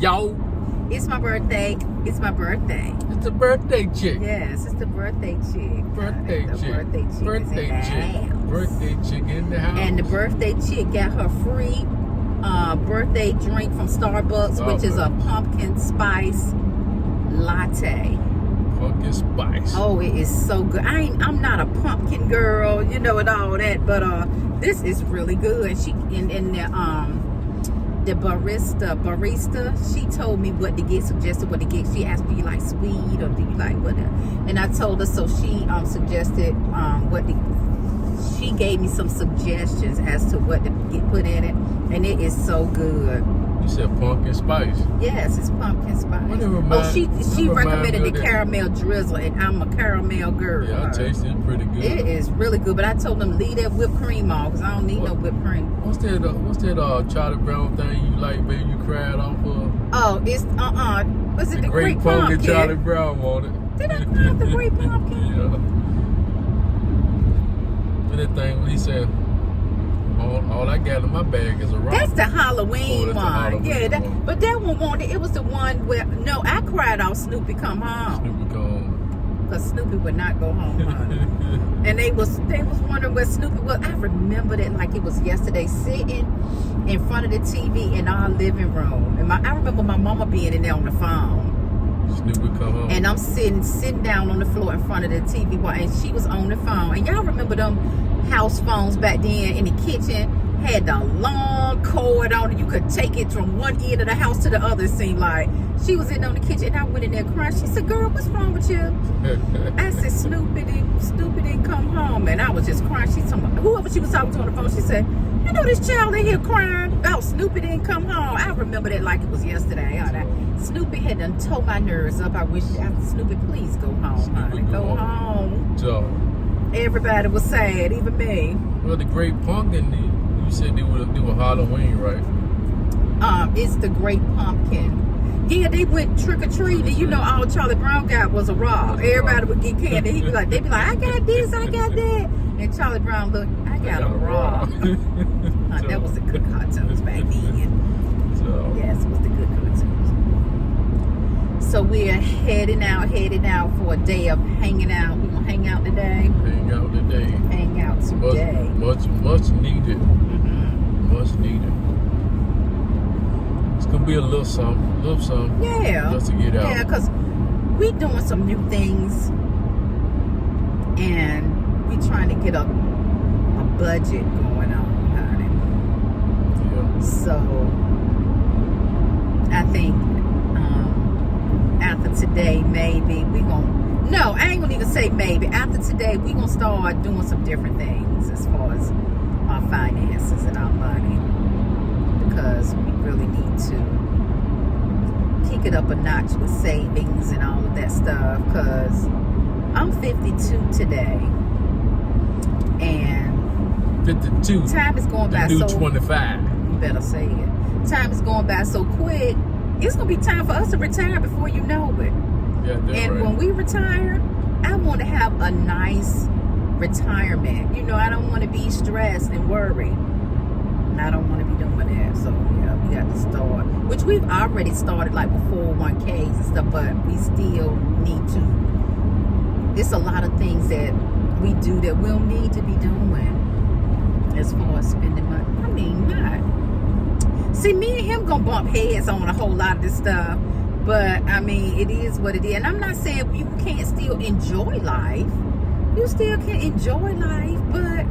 Yo. It's my birthday. It's my birthday. It's the birthday chick. Yes, it's the birthday chick. Birthday The chick. birthday chick. Birthday chick. Birthday chick in the house. And the birthday chick got her free birthday drink from Starbucks, which is a pumpkin spice latte. Pumpkin spice. Oh, it is so good. I'm not a pumpkin girl, you know, and all that, but this is really good. She the barista, she told me what to get, suggested what to get. She asked, do you like sweet or do you like whatever? And I told her, so she suggested she gave me some suggestions as to what to get put in it, and it is so good. You said pumpkin spice. Yes, it's pumpkin spice. She recommended the caramel drizzle, and I'm a caramel girl. Yeah, I tasted it pretty good. It is really good, but I told them leave that whipped cream on because I don't need no whipped cream. What's that Charlie Brown thing you like, baby? You cried off of? Oh, it's was it the great pumpkin? Charlie Brown wanted. Did I cry off the great pumpkin? Yeah. And that thing when he said, all I got in my bag is a rock. That's the Halloween one. Halloween one. But that one wanted. It was the one where I cried off Snoopy come home. Snoopy come home. Because Snoopy would not go home, honey. And they was wondering where Snoopy was. I remember that like it was yesterday, sitting in front of the TV in our living room. And I remember my mama being in there on the phone. Snoopy come home. And I'm sitting down on the floor in front of the TV, and she was on the phone. And y'all remember them house phones back then in the kitchen? Had the long cord on it. You could take it from one end of the house to the other, it seemed like. She was in on the kitchen, and I went in there crying. She said, girl, what's wrong with you? I said, Snoopy didn't come home. And I was just crying. She told me, whoever she was talking to on the phone, she said, you know this child in here crying? Oh, Snoopy didn't come home. I remember that like it was yesterday. Snoopy had done tore my nerves up. I wish, Snoopy, please go home, honey. Go home. So, everybody was sad, even me. Well, the Great Pumpkin, you said they were Halloween, right? It's the Great Pumpkin. Yeah, they went trick-or-treating. You know, all Charlie Brown got was a rock. Everybody would get candy. They'd be like, I got this, I got that. And Charlie Brown looked, I got a rock. That was the good cartoons back then. Yes, it was the good cartoons. So we're heading out for a day of hanging out. We're going to hang out today. Hang out today. Much needed. Mm-hmm. Much needed. It's going to be a little something. Yeah. Just to get out. Yeah, because we doing some new things. And we trying to get a budget going on, honey. Yeah. So, I think after today, maybe we gonna. No, I ain't gonna even say maybe. After today, we gonna start doing some different things as far as our finances and our money, because we really need to kick it up a notch with savings and all of that stuff. Because I'm 52 today, and 52. Time is going by so. 25. You better say it. Time is going by so quick. It's gonna be time for us to retire before you know it. Yeah, and right. When we retire, I want to have a nice retirement. You know, I don't want to be stressed and worried. I don't want to be doing that. So yeah, we got to start, which we've already started, like with 401ks and stuff, but we still need to. There's a lot of things that we do that we'll need to be doing as far as spending money. I mean, not. See, me and him gonna bump heads on a whole lot of this stuff, but I mean, it is what it is. And I'm not saying you can't still enjoy life. You still can enjoy life, but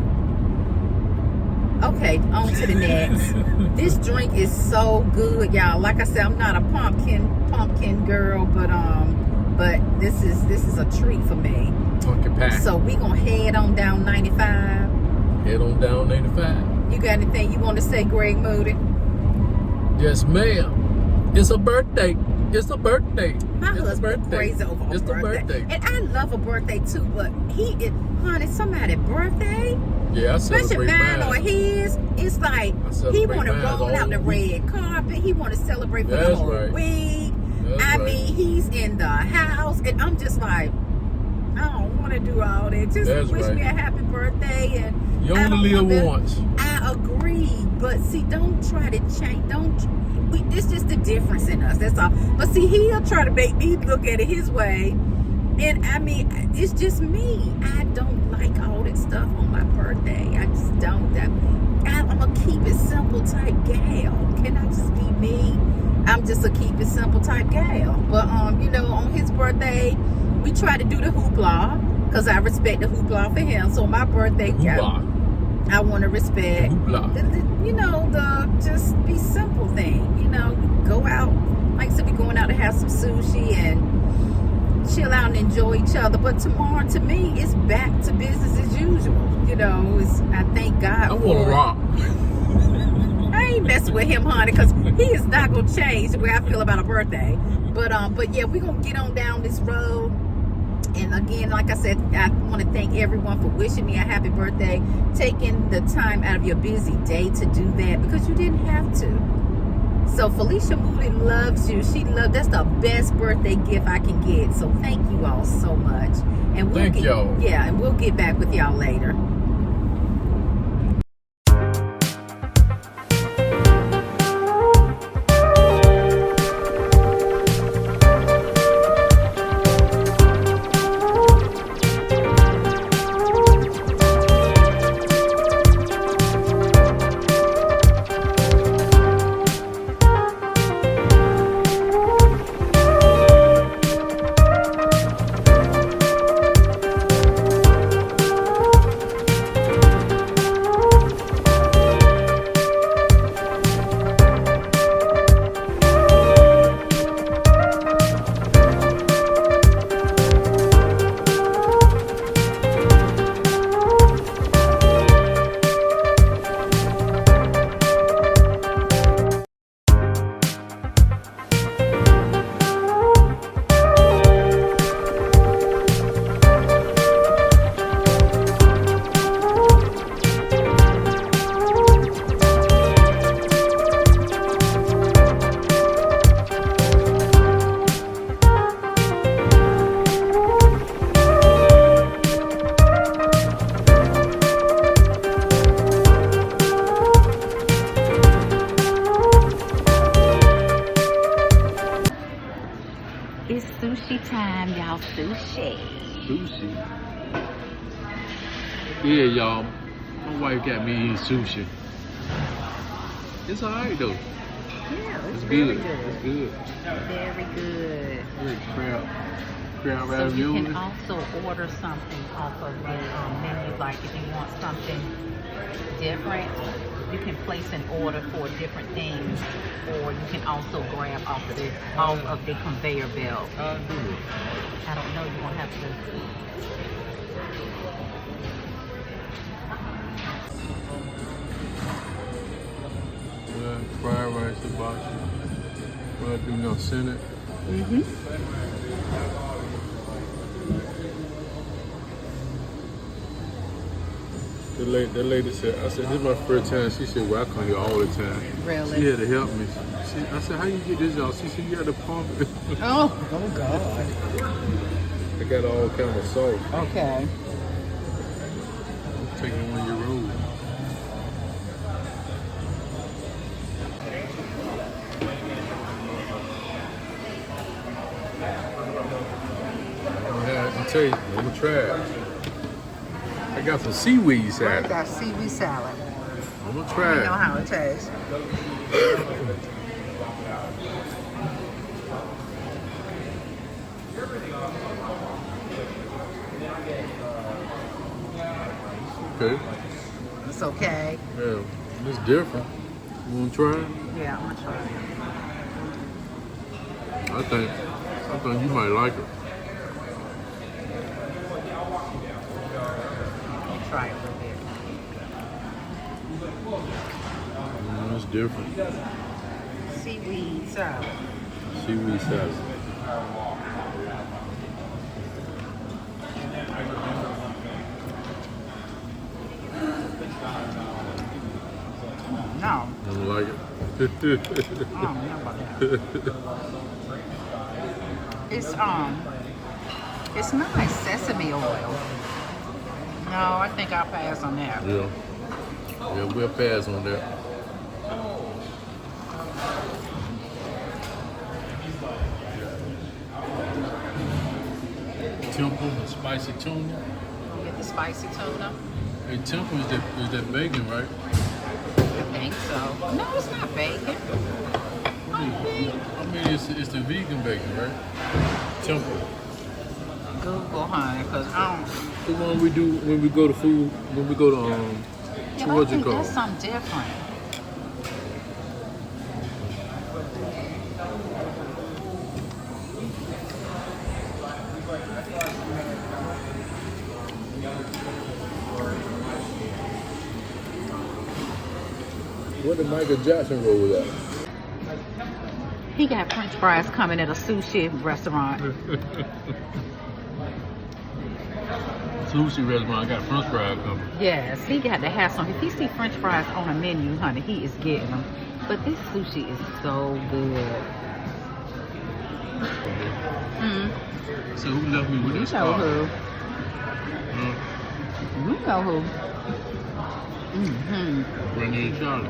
okay, on to the next. This drink is so good, y'all. Like I said, I'm not a pumpkin girl, but this is a treat for me. Pumpkin pie. So we gonna head on down 95. Head on down 95. You got anything you want to say, Greg Moody? Yes, ma'am. It's a birthday. It's a birthday. My husband crazy over a birthday. And I love a birthday too, but honey, somebody's birthday. Yeah, I especially celebrate mine or his. It's like he want to roll out the red carpet. He want to celebrate for the whole week. I mean, he's in the house, and I'm just like, I don't want to do all that. Just wish me a happy birthday, and you only live once. I I agree, but see, don't try to change. It's just the difference in us. That's all. But see, he'll try to make me look at it his way, and I mean, it's just me. I don't like all that stuff on my birthday. I just don't. I'm a keep it simple type gal. Can I just be me? I'm just a keep it simple type gal. But you know, on his birthday, we try to do the hoopla because I respect the hoopla for him. So my birthday, I want to respect you know, the just be simple thing. You know, we go out, like I said, we going out to have some sushi and chill out and enjoy each other. But tomorrow, to me, it's back to business as usual. You know, I thank God. I want to rock. I ain't messing with him, honey, because he is not gonna change the way I feel about a birthday. But yeah, we're gonna get on down this road. And again, like I said, I want to thank everyone for wishing me a happy birthday, taking the time out of your busy day to do that because you didn't have to. So Felicia Moody loves you. That's the best birthday gift I can get. So thank you all so much. And Thank y'all. Yeah, and we'll get back with y'all later. It's sushi time, y'all. Sushi. Sushi. Yeah, y'all. My wife got me eating sushi. It's alright though. Yeah, it's good. Very good. It's good. Very good. Good crab So ravioli. you can also order something off of the menu, like if you want something different, you can place an order for different things, or you can also grab off of the conveyor belt. I'll do it. I don't know, you're gonna have to. Fried rice hibachi. What I do now, send it. The lady said, I said, this is my first time. She said, well, I come here all the time. Really? She had to help me. I said, how you get this out? She said, you got to pump it. Oh God. I got all kind of sauce. Okay. I'm taking one of your rolls. I'm tell you, I'm gonna try it. I got some seaweed salad. I got seaweed salad. I'm gonna try You it. know how it tastes. Okay. It's okay. Yeah, it's different. You wanna try it? Yeah, I'm gonna try it. I think you might like it. Try it a little bit. It's different. Seaweed salad. Seaweed salad. No. I don't like it. I don't know about that. It's not like sesame oil. No, I think I'll pass on that. Yeah. Yeah, we'll pass on that. Temple, spicy tuna. Get the spicy tuna. Hey, Temple is that bacon, right? I think so. No, it's not bacon. I mean, it's the vegan bacon, right? Temple. Google, honey, because I don't. The one we do when we go to food, when we go to Yeah, but I think that's something different. What did Michael Jackson roll with that? He got French fries coming at a sushi restaurant. Sushi restaurant, I got French fries coming. Yes, he got to have some. If he see French fries on a menu, honey, he is getting them. But this sushi is so good. So who left me with this You know car? who? Huh? You know who? Renee and Charlie.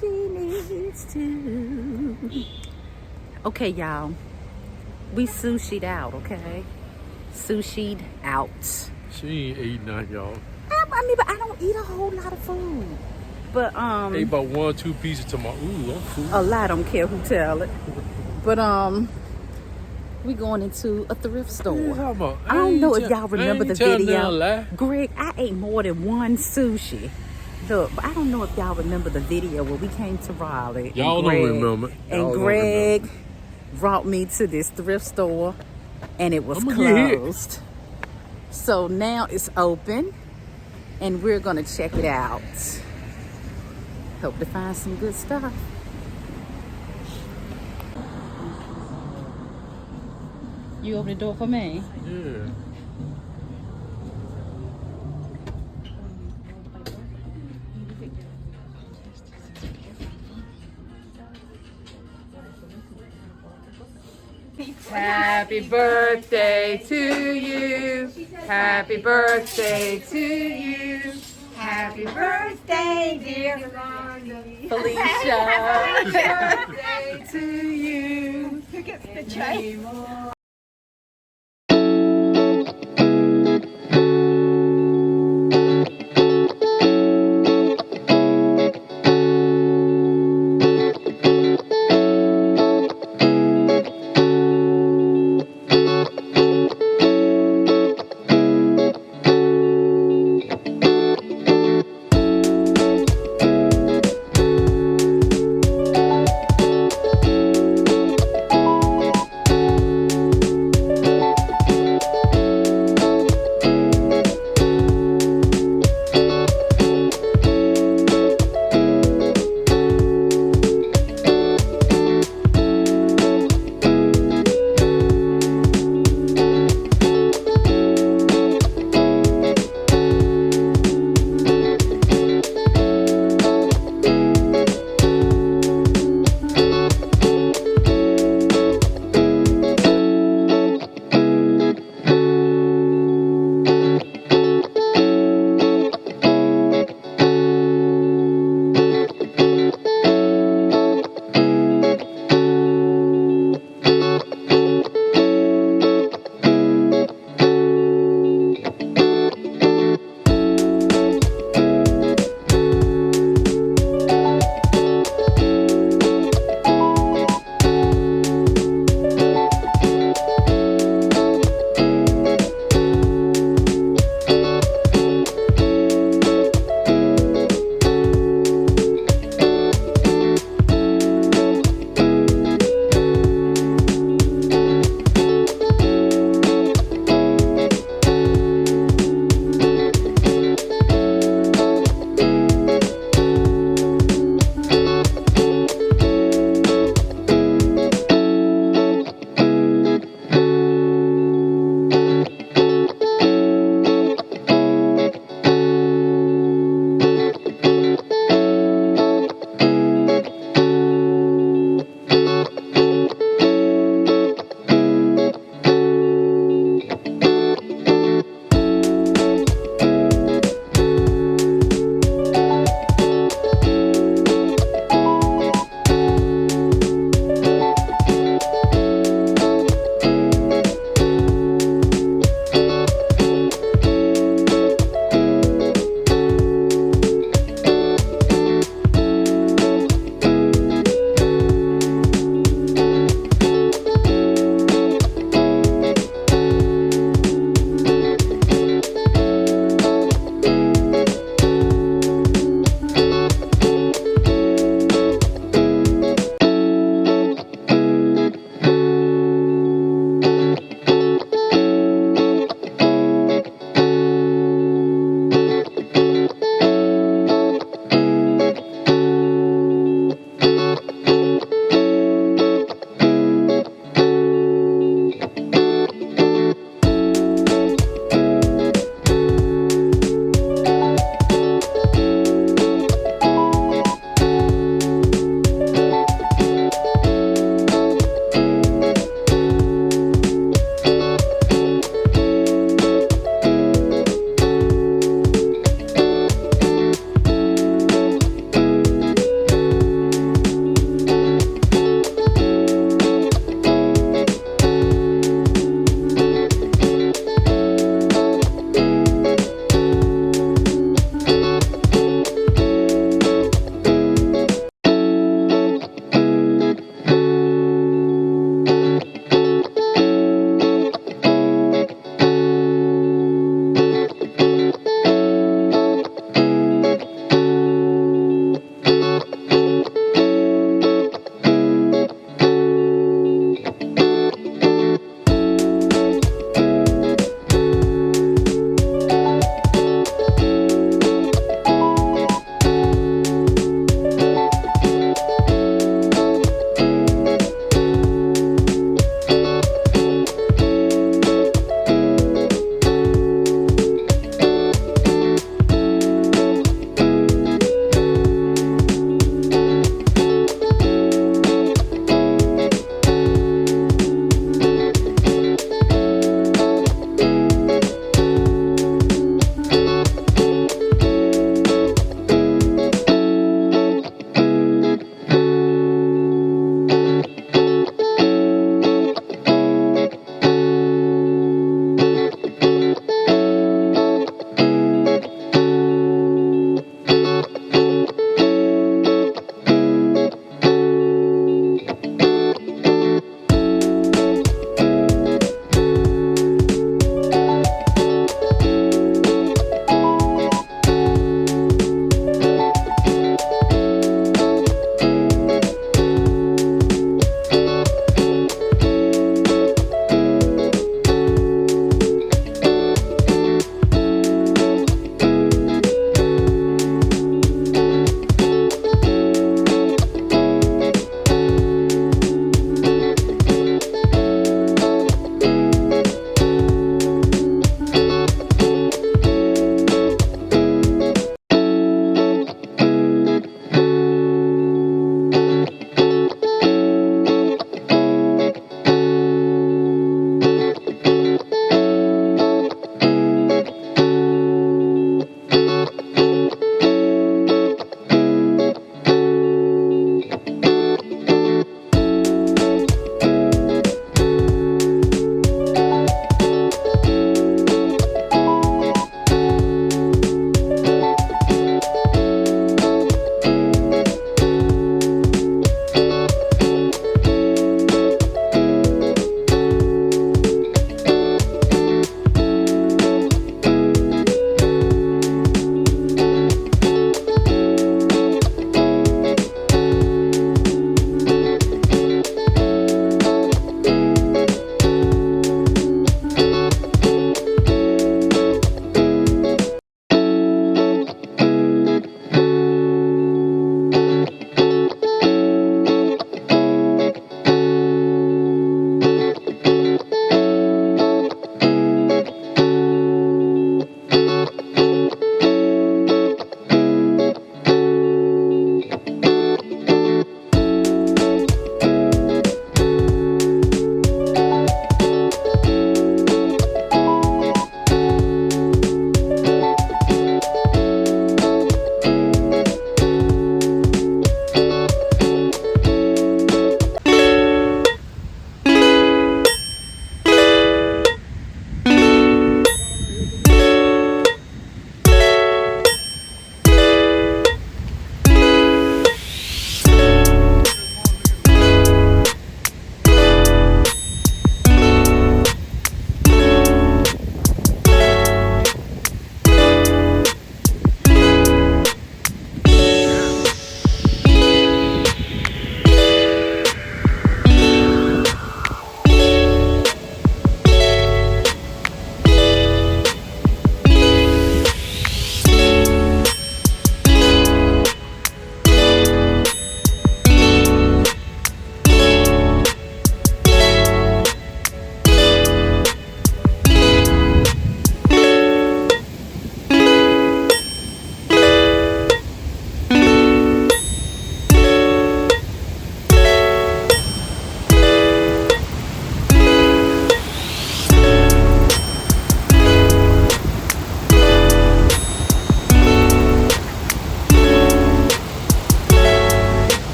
She needs to. Okay, y'all. We sushi'd out, okay? Sushi'd out. She ain't ate none, y'all. I mean, but I don't eat a whole lot of food. But, Ate about 1 or 2 pieces to my, ooh, I'm full. a lot, don't care who tell it. But, we going into a thrift store. I don't know if y'all remember the video. Greg, I ate more than one sushi. Look, but I don't know if y'all remember the video where we came to Raleigh. Y'all don't remember. And Greg brought me to this thrift store and it was closed. So now it's open and we're gonna check it out. Hope to find some good stuff. You open the door for me? Yeah. Happy birthday to you. Happy birthday to you. Happy birthday, dear Felicia. Happy birthday to you. Who gets the tray?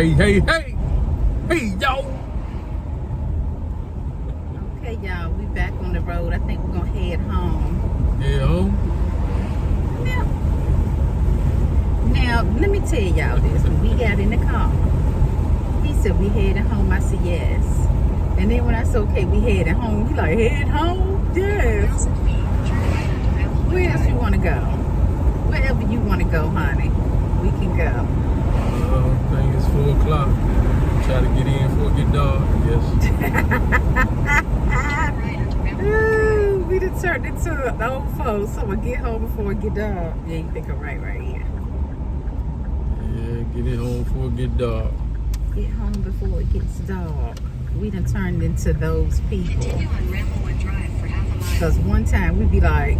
Hey, hey, hey! Hey, y'all! Okay, y'all, we back on the road. I think we're gonna head home. Yeah, home? Now, let me tell y'all this. When we got in the car, he said we headed home. I said yes. And then when I said okay, we headed home, he like, head home? Yes. Where else you want to go? Wherever you want to go, honey, we can go. I think it's 4 o'clock. Try to get in before it get dark, I guess. Ooh, we done turned into the old folks. So we'll get home before it get dark. Yeah, you think I'm right here. Yeah, get it home before it get dark. Get home before it gets dark. We done turned into those people. Continue on Ramblewood Drive for half a mile. Because one time we'd be like,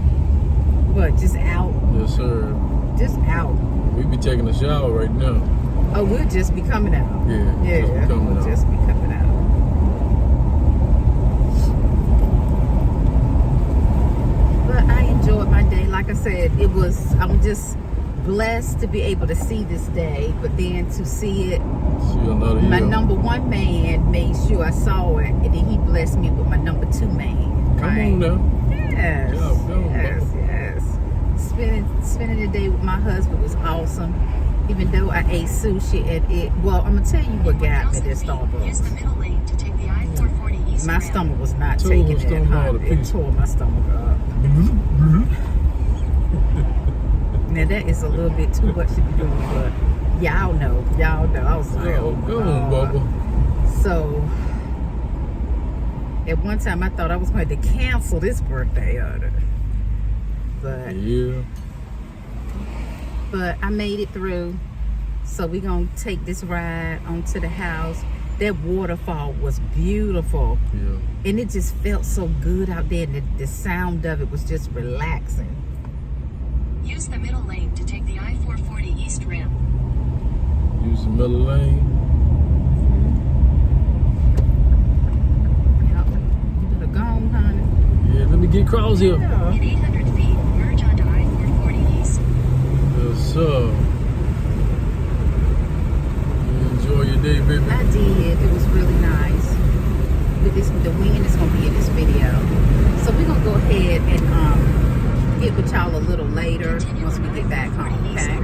what, just out? Yes, sir. Just out. We be taking a shower right now. Oh, we'll just be coming out. Yeah, Yeah, just be coming we'll out. just be coming out. But I enjoyed my day. Like I said, I'm just blessed to be able to see this day, but then to see it, See you another my year. number 1 man made sure I saw it, and then he blessed me with my number 2 man. Come right? on now. Yes, Yeah, go, yes, Bubba. yes. Spending the day with my husband was awesome. Even though I ate sushi at it, well, I'm gonna tell you what got me at Use the Starbucks. middle lane to take the I-440 East My ramp. stomach was not Tore taking my it. stomach all to It pieces. tore my stomach up. Now that is a little bit too much to be doing, but y'all know. I was like, Yo, oh my go on, God. Bubba. So at one time I thought I was going to cancel this birthday on it. Yeah. But I made it through. So we're going to take this ride onto the house. That waterfall was beautiful. Yeah. And it just felt so good out there. And the sound of it was just relaxing. Use the middle lane to take the I-440 East ramp. Use the middle lane. Yep. You better go on, honey. Yeah, let me get across here. Yeah. In 800 feet, merge onto I-440 East. Yes, sir. You enjoy your day, baby. I did. It was really nice. With this, the wind is gonna be in this video. So we're gonna go ahead and get with y'all a little later once we get back home, okay?